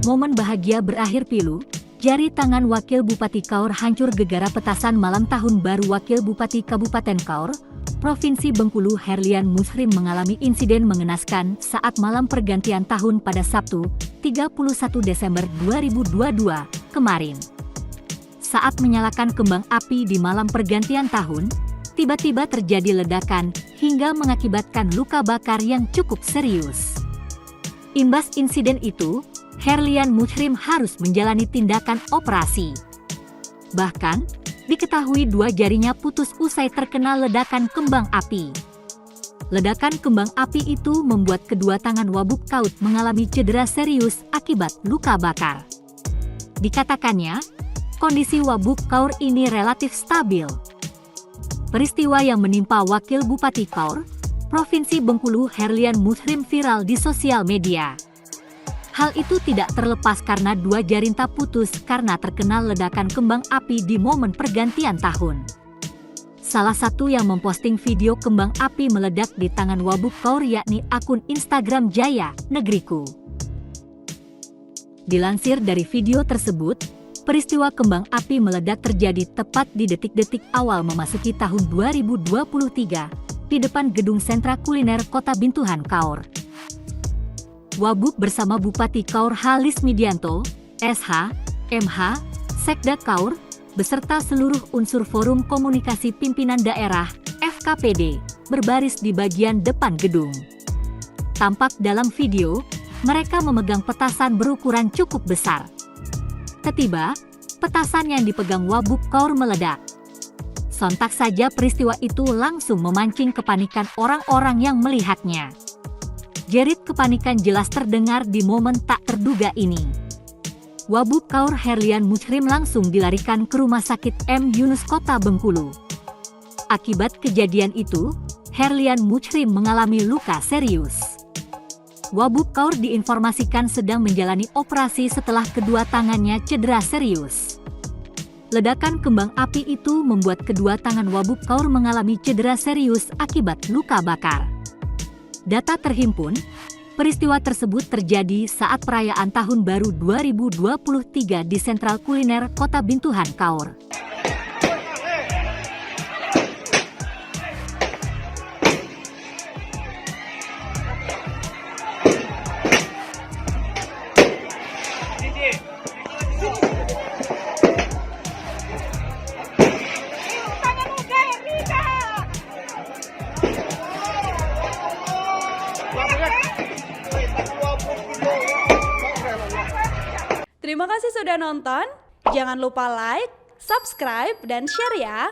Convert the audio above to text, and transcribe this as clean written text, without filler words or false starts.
Momen bahagia berakhir pilu, jari tangan Wakil Bupati Kaur hancur gegara petasan malam tahun baru. Wakil Bupati Kabupaten Kaur, Provinsi Bengkulu Herlian Mushrim mengalami insiden mengenaskan saat malam pergantian tahun pada Sabtu, 31 Desember 2022 kemarin. Saat menyalakan kembang api di malam pergantian tahun, tiba-tiba terjadi ledakan hingga mengakibatkan luka bakar yang cukup serius. Imbas insiden itu, Herlian Mushrim harus menjalani tindakan operasi. Bahkan, diketahui dua jarinya putus usai terkena ledakan kembang api. Ledakan kembang api itu membuat kedua tangan Wabub Kaut mengalami cedera serius akibat luka bakar. Dikatakannya, kondisi Wabub Kaur ini relatif stabil. Peristiwa yang menimpa Wakil Bupati Kaur, Provinsi Bengkulu Herlian Mushrim viral di sosial media. Hal itu tidak terlepas karena dua jarinta putus karena terkena ledakan kembang api di momen pergantian tahun. Salah satu yang memposting video kembang api meledak di tangan Wabub Kaur yakni akun Instagram Jaya Negriku. Dilansir dari video tersebut, peristiwa kembang api meledak terjadi tepat di detik-detik awal memasuki tahun 2023 di depan Gedung Sentra Kuliner Kota Bintuhan Kaur. Wabub bersama Bupati Kaur Halis Midianto, SH, MH, Sekda Kaur, beserta seluruh unsur Forum Komunikasi Pimpinan Daerah, FKPD, berbaris di bagian depan gedung. Tampak dalam video, mereka memegang petasan berukuran cukup besar. Tiba-tiba, petasan yang dipegang Wabub Kaur meledak. Sontak saja peristiwa itu langsung memancing kepanikan orang-orang yang melihatnya. Jerit kepanikan jelas terdengar di momen tak terduga ini. Wabub Kaur Herlian Mushrim langsung dilarikan ke Rumah Sakit M. Yunus Kota Bengkulu. Akibat kejadian itu, Herlian Mushrim mengalami luka serius. Wabub Kaur diinformasikan sedang menjalani operasi setelah kedua tangannya cedera serius. Ledakan kembang api itu membuat kedua tangan Wabub Kaur mengalami cedera serius akibat luka bakar. Data terhimpun, peristiwa tersebut terjadi saat perayaan Tahun Baru 2023 di Sentral Kuliner Kota Bintuhan Kaur. Terima kasih sudah nonton. Jangan lupa like, subscribe, dan share ya.